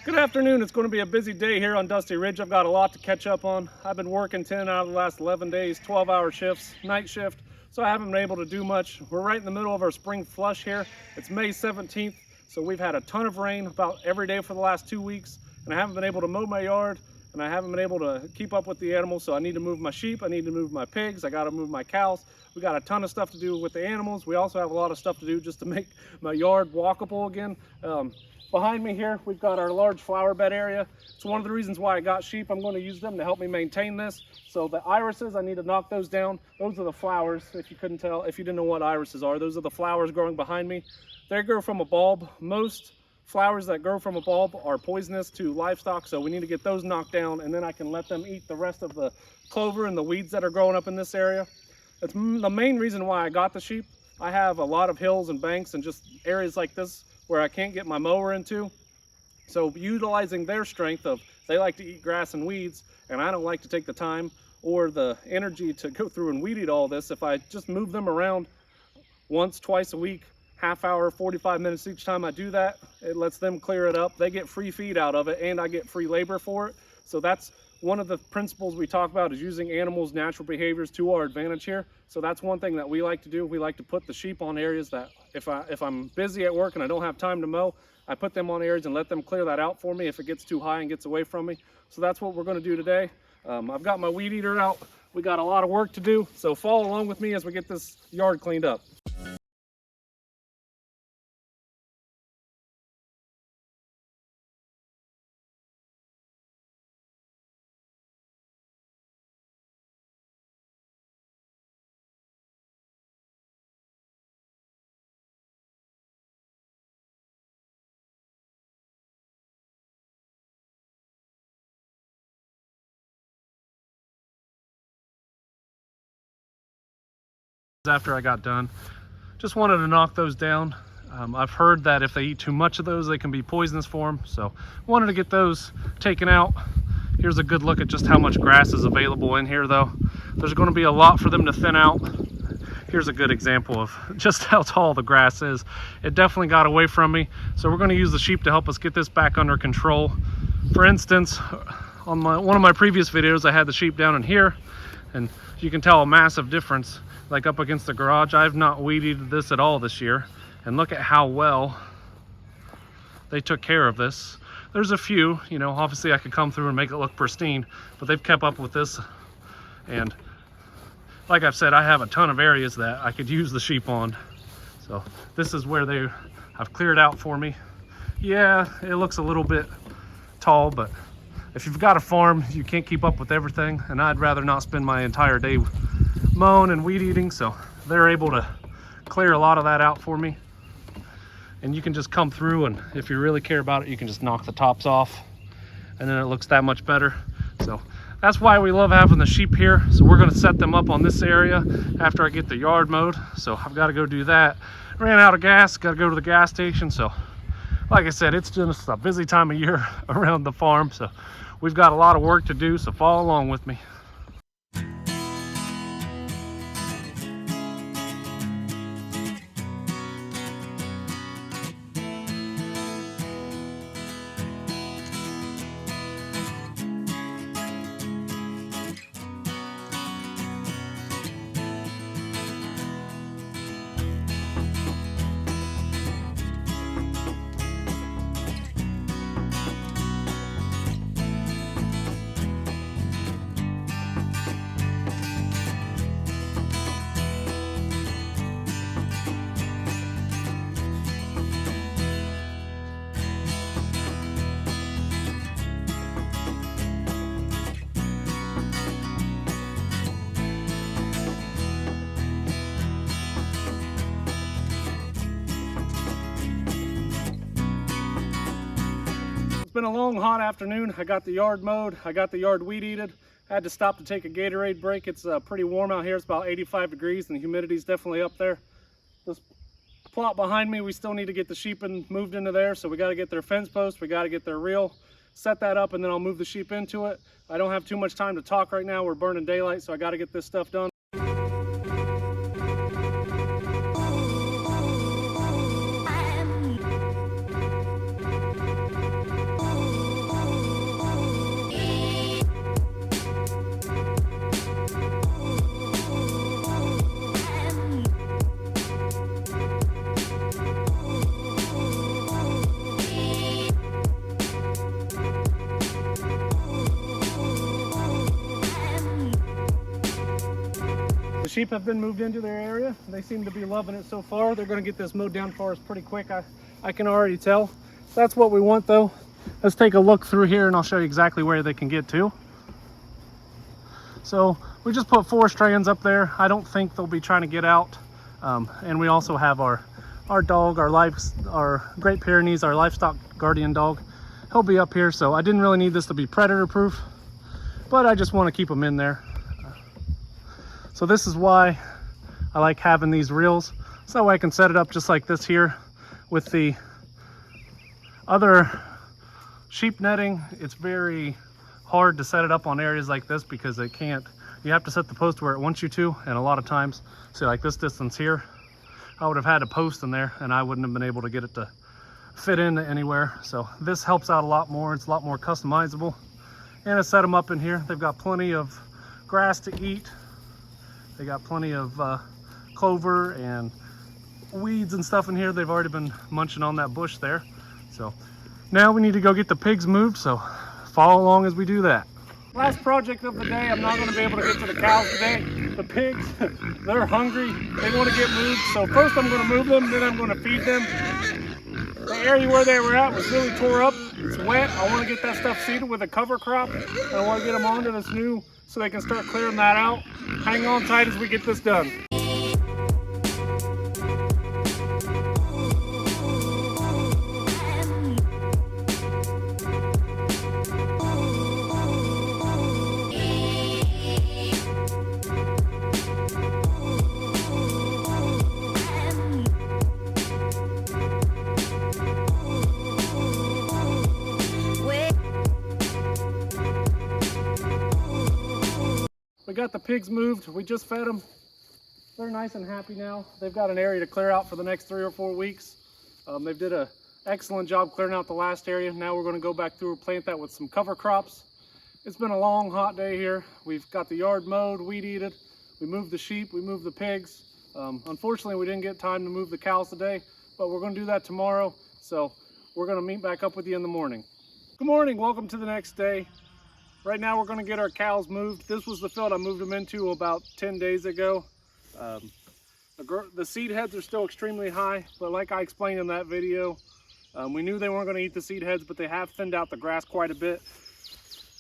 Good afternoon. It's going to be a busy day here on Dusty Ridge. I've got a lot to catch up on. I've been working 10 out of the last 11 days, 12-hour shifts, night shift, so I haven't been able to do much. We're right in the middle of our spring flush here. It's May 17th, so we've had a ton of rain about every day for the last 2 weeks, and I haven't been able to mow my yard, and I haven't been able to keep up with the animals, so I need to move my sheep, I need to move my pigs, I got to move my cows. We got a ton of stuff to do with the animals. We also have a lot of stuff to do just to make my yard walkable again. Behind me here, we've got our large flower bed area. It's one of the reasons why I got sheep. I'm going to use them to help me maintain this. So the irises, I need to knock those down. Those are the flowers, if you couldn't tell, if you didn't know what irises are. Those are the flowers growing behind me. They grow from a bulb. Most flowers that grow from a bulb are poisonous to livestock, so we need to get those knocked down, and then I can let them eat the rest of the clover and the weeds that are growing up in this area. That's the main reason why I got the sheep. I have a lot of hills and banks and just areas like this where I can't get my mower into. So utilizing their strength of, they like to eat grass and weeds, and I don't like to take the time or the energy to go through and weed eat all this. If I just move them around once, twice a week, half hour, 45 minutes each time I do that, it lets them clear it up. They get free feed out of it, and I get free labor for it. So that's one of the principles we talk about, is using animals' natural behaviors to our advantage here. So that's one thing that we like to do. We like to put the sheep on areas that if I'm busy at work and I don't have time to mow, I put them on areas and let them clear that out for me if it gets too high and gets away from me. So that's what we're going to do today. I've got my weed eater out. We got a lot of work to do, so follow along with me as we get this yard cleaned up. After I got done, just wanted to knock those down. I've heard that if they eat too much of those, they can be poisonous for them, so wanted to get those taken out. Here's a good look at just how much grass is available in here, though. There's going to be a lot for them to thin out. Here's a good example of just how tall the grass is. It definitely got away from me, so we're going to use the sheep to help us get this back under control. For instance, on one of my previous videos, I had the sheep down in here, and you can tell a massive difference. Like up against the garage, I've not weed-eated this at all this year, and look at how well they took care of this. There's a few, you know, obviously I could come through and make it look pristine, but they've kept up with this. And like I've said, I have a ton of areas that I could use the sheep on. So this is where they have cleared out for me. Yeah, it looks a little bit tall, but if you've got a farm, you can't keep up with everything, and I'd rather not spend my entire day mowing and weed eating, so they're able to clear a lot of that out for me. And you can just come through, and if you really care about it, you can just knock the tops off, and then it looks that much better. So that's why we love having the sheep here. So we're going to set them up on this area after I get the yard mowed. So I've got to go do that. Ran out of gas, got to go to the gas station. So like I said, it's just a busy time of year around the farm, so we've got a lot of work to do, so follow along with me. Been a long hot afternoon. I got the yard mowed, I got the yard weed eated. I had to stop to take a Gatorade break. It's pretty warm out here. It's about 85 degrees and the humidity's definitely up there. This plot behind me, we still need to get the sheep moved into there, so we got to get their fence post, we got to get their reel, set that up, and then I'll move the sheep into it. I don't have too much time to talk right now. We're burning daylight, so I got to get this stuff done. sheep have been moved into their area. They seem to be loving it so far. They're going to get this mowed down for us pretty quick. I can already tell. That's what we want though. Let's take a look through here and I'll show you exactly where they can get to. So we just put 4 strands up there. I don't think they'll be trying to get out. And we also have our dog, our Great Pyrenees, our livestock guardian dog. He'll be up here, so I didn't really need this to be predator proof, but I just want to keep them in there. So this is why I like having these reels, so that way I can set it up just like this here. With the other sheep netting, it's very hard to set it up on areas like this because you have to set the post where it wants you to, and a lot of times, say like this distance here, I would have had a post in there and I wouldn't have been able to get it to fit in anywhere. So this helps out a lot more. It's a lot more customizable. And I set them up in here. They've got plenty of grass to eat. They got plenty of clover and weeds and stuff in here. They've already been munching on that bush there. So now we need to go get the pigs moved, so follow along as we do that. Last project of the day. I'm not going to be able to get to the cows today. The pigs, they're hungry. They want to get moved. So first I'm going to move them, then I'm going to feed them. The area where they were at was really tore up. It's wet. I want to get that stuff seeded with a cover crop. And I want to get them onto this new so they can start clearing that out. Hang on tight as we get this done. We got the pigs moved. We just fed them. They're nice and happy now. They've got an area to clear out for the next 3 or 4 weeks. They did an excellent job clearing out the last area. Now we're going to go back through and plant that with some cover crops. It's been a long, hot day here. We've got the yard mowed, weed eated. We moved the sheep, we moved the pigs. Unfortunately, we didn't get time to move the cows today, but we're going to do that tomorrow. So we're going to meet back up with you in the morning. Good morning. Welcome to the next day. Right now we're going to get our cows moved. This was the field I moved them into about 10 days ago. The seed heads are still extremely high, but like I explained in that video, we knew they weren't going to eat the seed heads, but they have thinned out the grass quite a bit.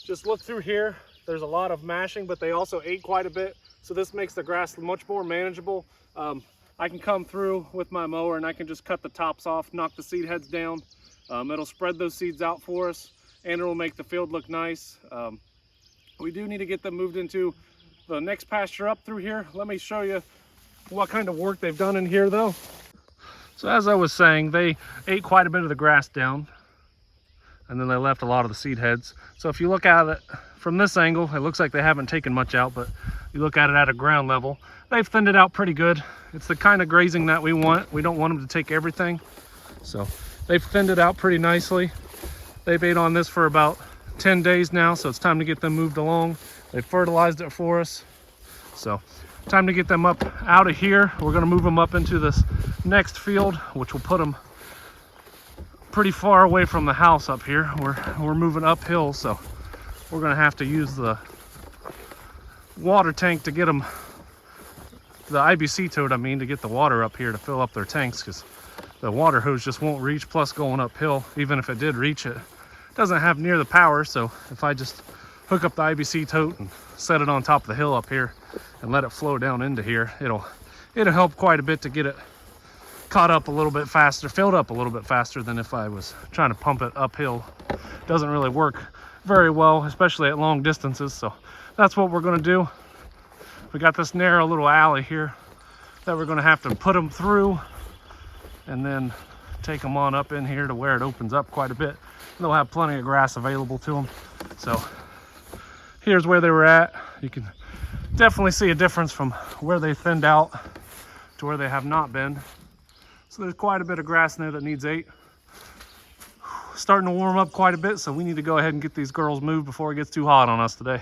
Just look through here. There's a lot of mashing, but they also ate quite a bit. So this makes the grass much more manageable. I can come through with my mower and I can just cut the tops off, knock the seed heads down. It'll spread those seeds out for us, and it'll make the field look nice. We do need to get them moved into the next pasture up through here. Let me show you what kind of work they've done in here though. So as I was saying, they ate quite a bit of the grass down, and then they left a lot of the seed heads. So if you look at it from this angle, it looks like they haven't taken much out, but you look at it at a ground level, they've thinned it out pretty good. It's the kind of grazing that we want. We don't want them to take everything. So they've thinned it out pretty nicely. They've ate on this for about 10 days now, so it's time to get them moved along. They fertilized it for us. So time to get them up out of here. We're gonna move them up into this next field, which will put them pretty far away from the house up here. We're moving uphill, so we're gonna have to use the water tank to get them, the IBC tote, I mean, to get the water up here to fill up their tanks, because the water hose just won't reach. Plus going uphill, even if it did reach it, doesn't have near the power. So if I just hook up the IBC tote and set it on top of the hill up here and let it flow down into here, it'll help quite a bit to get it caught up a little bit faster, filled up a little bit faster than if I was trying to pump it uphill. Doesn't really work very well, especially at long distances. So that's what we're going to do. We got this narrow little alley here that we're going to have to put them through and then take them on up in here to where it opens up quite a bit. They'll have plenty of grass available to them. So here's where they were at. You can definitely see a difference from where they thinned out to where they have not been. So there's quite a bit of grass in there that needs ate. Starting to warm up quite a bit, so we need to go ahead and get these girls moved before it gets too hot on us today.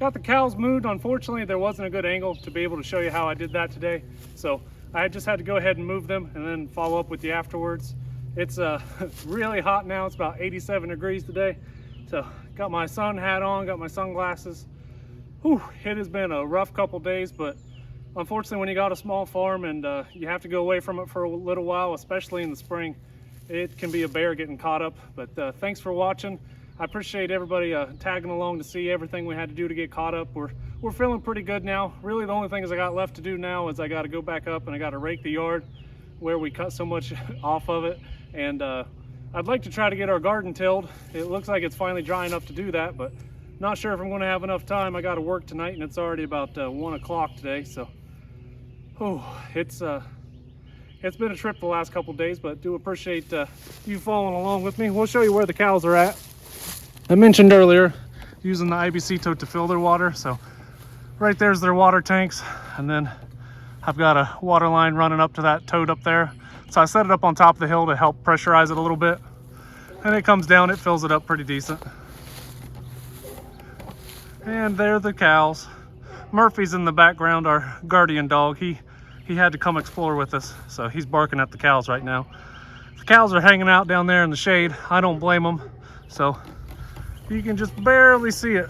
Got the cows moved. Unfortunately, there wasn't a good angle to be able to show you how I did that today. So I just had to go ahead and move them and then follow up with you afterwards. It's really hot now. It's about 87 degrees today. So got my sun hat on, got my sunglasses. Whew, it has been a rough couple days, but unfortunately, when you got a small farm and you have to go away from it for a little while, especially in the spring, it can be a bear getting caught up. But thanks for watching. I appreciate everybody tagging along to see everything we had to do to get caught up. We're feeling pretty good now. Really, the only things I got left to do now is I got to go back up and I got to rake the yard where we cut so much off of it. And I'd like to try to get our garden tilled. It looks like it's finally dry enough to do that, but not sure if I'm going to have enough time. I got to work tonight, and it's already about 1 o'clock today. So, it's been a trip the last couple days, but do appreciate you following along with me. We'll show you where the cows are at. I mentioned earlier using the IBC tote to fill their water. So right there's their water tanks, and then I've got a water line running up to that tote up there. So I set it up on top of the hill to help pressurize it a little bit, and it comes down, it fills it up pretty decent. And there the cows. Murphy's in the background, our guardian dog. He had to come explore with us, so he's barking at the cows right now. The cows are hanging out down there in the shade. I don't blame them. So you can just barely see it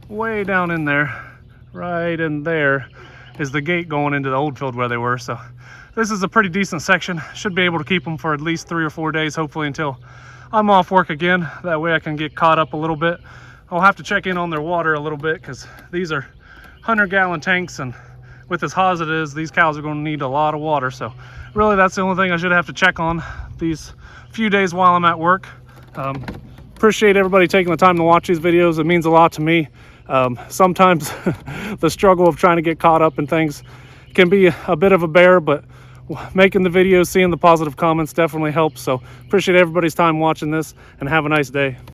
way down in there. Right in there is the gate going into the old field where they were. So this is a pretty decent section. Should be able to keep them for at least 3 or 4 days, hopefully, until I'm off work again. That way I can get caught up a little bit. I'll have to check in on their water a little bit, because these are 100-gallon tanks, and with as hot as it is, these cows are going to need a lot of water. So really, that's the only thing I should have to check on these few days while I'm at work. Appreciate everybody taking the time to watch these videos. It means a lot to me. Sometimes the struggle of trying to get caught up in things can be a bit of a bear, but making the videos, seeing the positive comments definitely helps. So appreciate everybody's time watching this, and have a nice day.